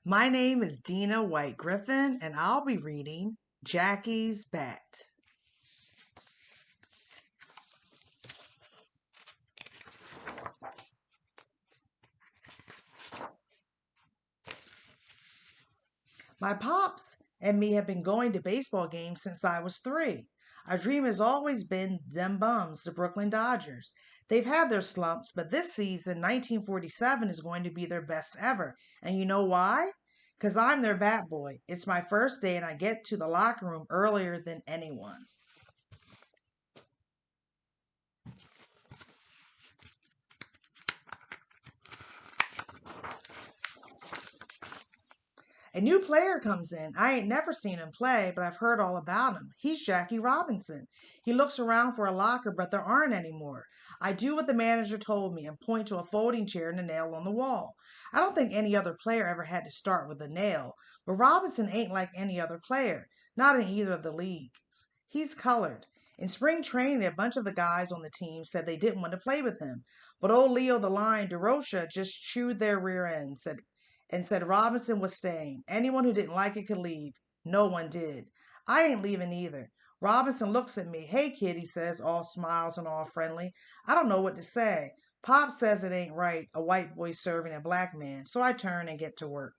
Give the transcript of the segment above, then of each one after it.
My name is Dina White Griffin, and I'll be reading Jackie's Bat. My pops and me have been going to baseball games since I was 3. Our dream has always been them bums, the Brooklyn Dodgers. They've had their slumps, but this season, 1947, is going to be their best ever. And you know why? Because I'm their bat boy. It's my first day, and I get to the locker room earlier than anyone. A new player comes in. I ain't never seen him play, but I've heard all about him. He's Jackie Robinson. He looks around for a locker, but there aren't any more. I do what the manager told me and point to a folding chair and a nail on the wall. I don't think any other player ever had to start with a nail, but Robinson ain't like any other player, not in either of the leagues. He's colored. In spring training, a bunch of the guys on the team said they didn't want to play with him, but old Leo the Lion DeRocha just chewed their rear end, said Robinson was staying. Anyone who didn't like it could leave. No one did. I ain't leaving either. Robinson looks at me. Hey, kid, he says, all smiles and all friendly. I don't know what to say. Pop says it ain't right, a white boy serving a black man, so I turn and get to work.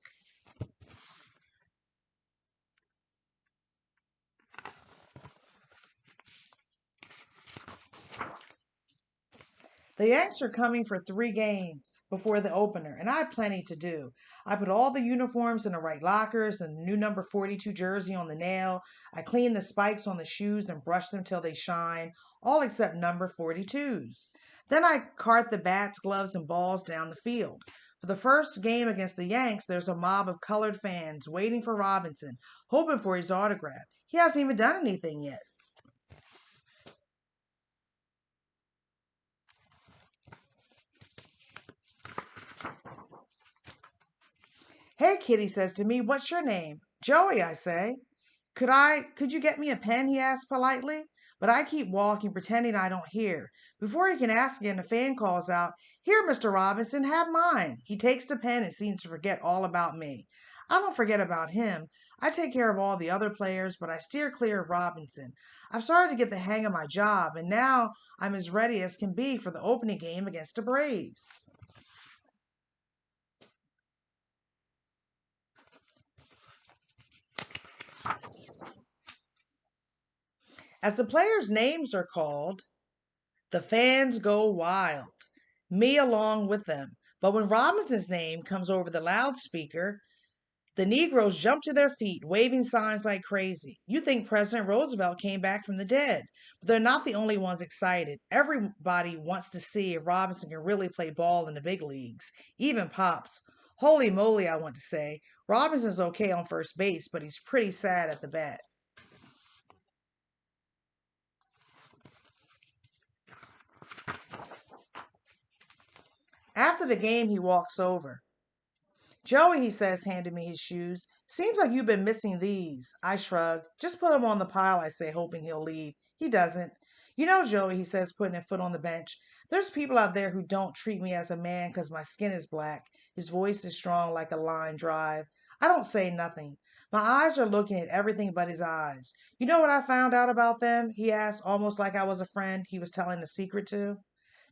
The Yanks are coming for 3 games before the opener, and I have plenty to do. I put all the uniforms in the right lockers and the new number 42 jersey on the nail. I clean the spikes on the shoes and brush them till they shine, all except number 42's. Then I cart the bats, gloves, and balls down the field. For the first game against the Yanks, there's a mob of colored fans waiting for Robinson, hoping for his autograph. He hasn't even done anything yet. Hey, kid, he says to me, what's your name? Joey, I say. Could you get me a pen? He asks politely. But I keep walking, pretending I don't hear. Before he can ask again, a fan calls out, Here, Mr. Robinson, have mine. He takes the pen and seems to forget all about me. I don't forget about him. I take care of all the other players, but I steer clear of Robinson. I've started to get the hang of my job, and now I'm as ready as can be for the opening game against the Braves. As the players' names are called, the fans go wild, me along with them. But when Robinson's name comes over the loudspeaker, the Negroes jump to their feet, waving signs like crazy. You think President Roosevelt came back from the dead, but they're not the only ones excited. Everybody wants to see if Robinson can really play ball in the big leagues, even Pops. Holy moly, I want to say. Robinson's okay on first base, but he's pretty sad at the bat. After the game, he walks over. Joey, he says, handing me his shoes. Seems like you've been missing these. I shrug. Just put them on the pile, I say, hoping he'll leave. He doesn't. You know, Joey, he says, putting a foot on the bench. There's people out there who don't treat me as a man because my skin is black. His voice is strong like a line drive. I don't say nothing. My eyes are looking at everything but his eyes. You know what I found out about them? He asked, almost like I was a friend he was telling a secret to.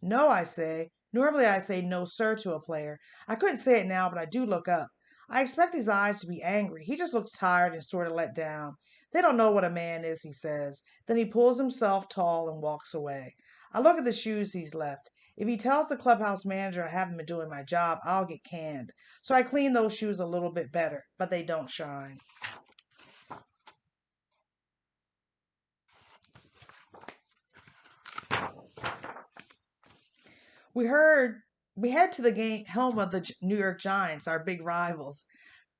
No, I say. Normally I say no, sir, to a player. I couldn't say it now, but I do look up. I expect his eyes to be angry. He just looks tired and sort of let down. They don't know what a man is, he says. Then he pulls himself tall and walks away. I look at the shoes he's left. If he tells the clubhouse manager I haven't been doing my job, I'll get canned. So I clean those shoes a little bit better, but they don't shine. We heard we head to the game home of the New York Giants, our big rivals.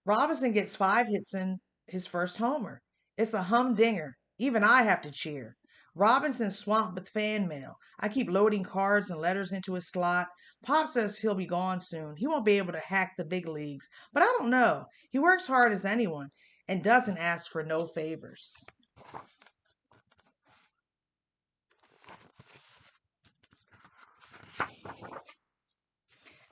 Robinson gets 5 hits in his first homer. It's a humdinger. Even I have to cheer. Robinson's swamped with fan mail. I keep loading cards and letters into his slot. Pop says he'll be gone soon. He won't be able to hack the big leagues. But I don't know. He works hard as anyone and doesn't ask for no favors.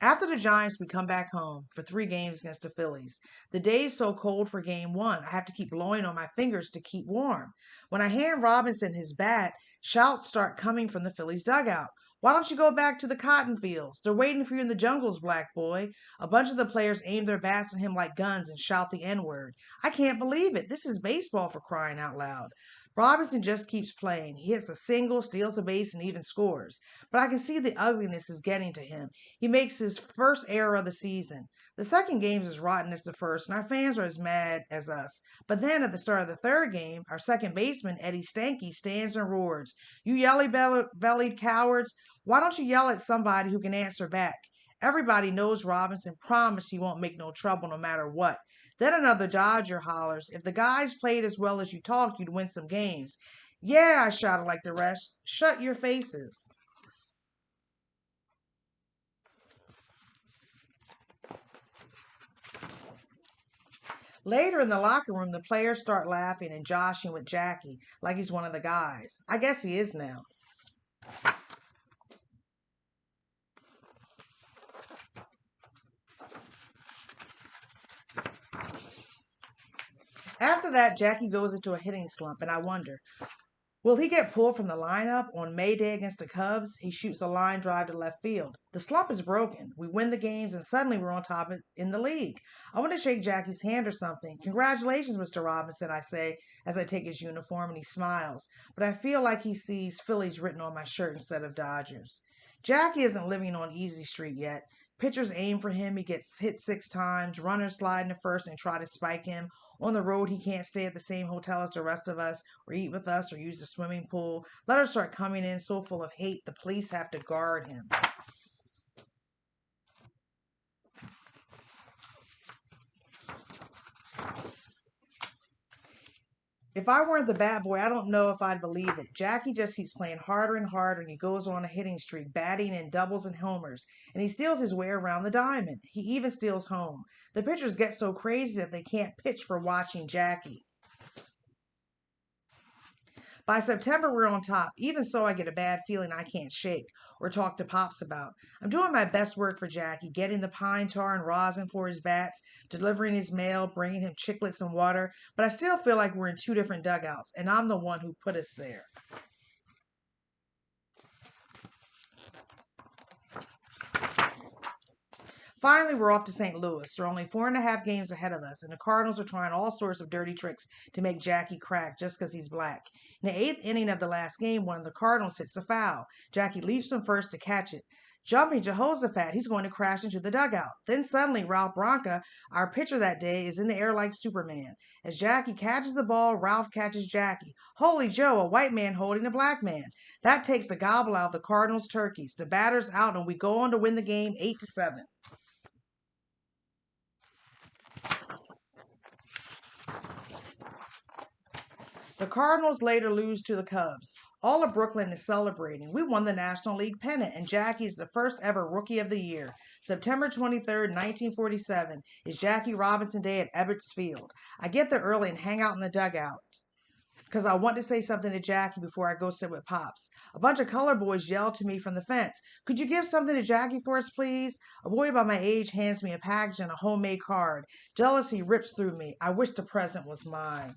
After the Giants, we come back home for 3 games against the Phillies. The day's so cold for game one, I have to keep blowing on my fingers to keep warm. When I hand Robinson his bat, shouts start coming from the Phillies dugout. Why don't you go back to the cotton fields? They're waiting for you in the jungles, black boy. A bunch of the players aim their bats at him like guns and shout the N word. I can't believe it. This is baseball for crying out loud. Robinson just keeps playing. He hits a single, steals a base, and even scores. But I can see the ugliness is getting to him. He makes his first error of the season. The second game is as rotten as the first, and our fans are as mad as us. But then at the start of the third game, our second baseman, Eddie Stanky, stands and roars, "You yelly bellied cowards! Why don't you yell at somebody who can answer back?" Everybody knows Robinson promised he won't make no trouble no matter what. Then another Dodger hollers, "If the guys played as well as you talk, you'd win some games." "Yeah," I shouted like the rest. "Shut your faces." Later in the locker room, the players start laughing and joshing with Jackie like he's one of the guys. I guess he is now. After that, Jackie goes into a hitting slump, and I wonder, will he get pulled from the lineup on May Day against the Cubs? He shoots a line drive to left field. The slump is broken. We win the games, and suddenly we're on top in the league. I want to shake Jackie's hand or something. "Congratulations, Mr. Robinson," I say as I take his uniform, and he smiles. But I feel like he sees Phillies written on my shirt instead of Dodgers. Jackie isn't living on Easy Street yet. Pitchers aim for him. He gets hit 6 times. Runners slide into first and try to spike him. On the road, he can't stay at the same hotel as the rest of us, or eat with us, or use the swimming pool. Letters start coming in so full of hate, the police have to guard him. If I weren't the bad boy, I don't know if I'd believe it. Jackie just keeps playing harder and harder, and he goes on a hitting streak, batting in doubles and homers, and he steals his way around the diamond. He even steals home. The pitchers get so crazy that they can't pitch for watching Jackie. By September, we're on top. Even so, I get a bad feeling I can't shake or talk to Pops about. I'm doing my best work for Jackie, getting the pine tar and rosin for his bats, delivering his mail, bringing him chiclets and water, but I still feel like we're in 2 different dugouts, and I'm the one who put us there. Finally, we're off to St. Louis. There are only 4.5 games ahead of us, and the Cardinals are trying all sorts of dirty tricks to make Jackie crack just because he's black. In the 8th inning of the last game, one of the Cardinals hits a foul. Jackie leaps from first to catch it. Jumping Jehoshaphat, he's going to crash into the dugout. Then suddenly, Ralph Branca, our pitcher that day, is in the air like Superman. As Jackie catches the ball, Ralph catches Jackie. Holy Joe, a white man holding a black man. That takes the gobble out of the Cardinals' turkeys. The batter's out, and we go on to win the game 8-7. The Cardinals later lose to the Cubs. All of Brooklyn is celebrating. We won the National League pennant, and Jackie is the first ever Rookie of the Year. September 23rd, 1947 is Jackie Robinson Day at Ebbets Field. I get there early and hang out in the dugout because I want to say something to Jackie before I go sit with Pops. A bunch of color boys yell to me from the fence, "Could you give something to Jackie for us, please?" A boy about my age hands me a package and a homemade card. Jealousy rips through me. I wish the present was mine.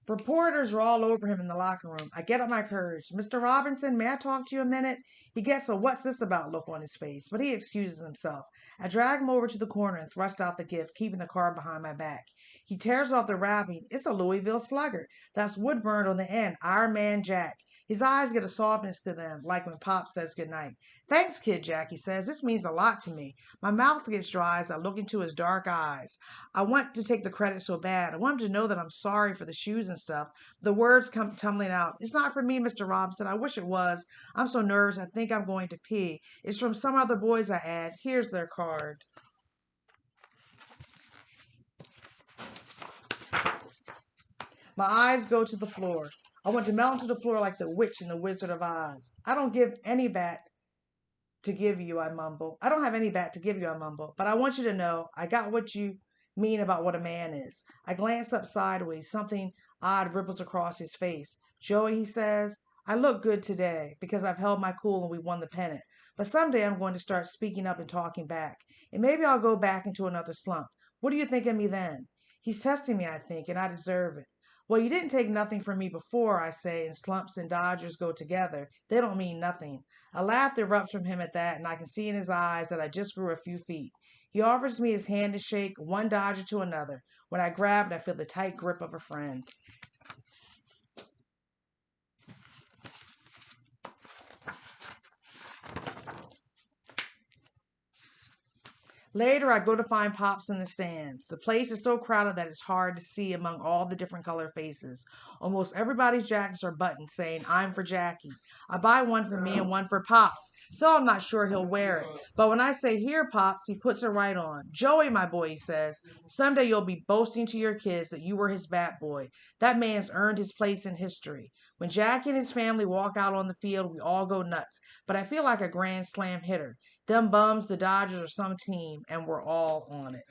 Reporters are all over him in the locker room. I get up my courage. "Mr. Robinson, may I talk to you a minute?" He gets a "what's this about" look on his face, but he excuses himself. I drag him over to the corner and thrust out the gift, keeping the card behind my back. He tears off the wrapping. It's a Louisville Slugger. That's wood burned on the end. Iron Man Jack. His eyes get a softness to them, like when Pop says goodnight. "Thanks, kid," Jackie says. "This means a lot to me." My mouth gets dry as I look into his dark eyes. I want to take the credit so bad. I want him to know that I'm sorry for the shoes and stuff. The words come tumbling out. "It's not for me, Mr. Robinson. I wish it was. I'm so nervous I think I'm going to pee. It's from some other boys," I add. "Here's their card." My eyes go to the floor. I want to melt into the floor like the witch in the Wizard of Oz. "I don't give any bat to give you," I mumble. "I don't have any bat to give you," I mumble. "But I want you to know I got what you mean about what a man is." I glance up sideways. Something odd ripples across his face. "Joey," he says, I look good today because I've held my cool and we won the pennant. But someday I'm going to start speaking up and talking back. And maybe I'll go back into another slump. What do you think of me then? He's testing me, I think, and I deserve it. Well, you didn't take nothing from me before, I say, and slumps and dodgers go together. They don't mean nothing. A laugh erupts from him at that, and I can see in his eyes that I just grew a few feet. He offers me his hand to shake, one dodger to another. When I grab it, I feel the tight grip of a friend. Later, I go to find Pops in the stands. The place is so crowded that it's hard to see among all the different color faces. Almost everybody's jackets are buttoned saying, I'm for Jackie. I buy one for me and one for Pops, so I'm not sure he'll wear it. But when I say, Here, Pops, he puts it right on. Joey, my boy, he says, someday you'll be boasting to your kids that you were his bat boy. That man's earned his place in history. When Jackie and his family walk out on the field, we all go nuts. But I feel like a grand slam hitter. Them bums, the Dodgers, or some team, and we're all on it.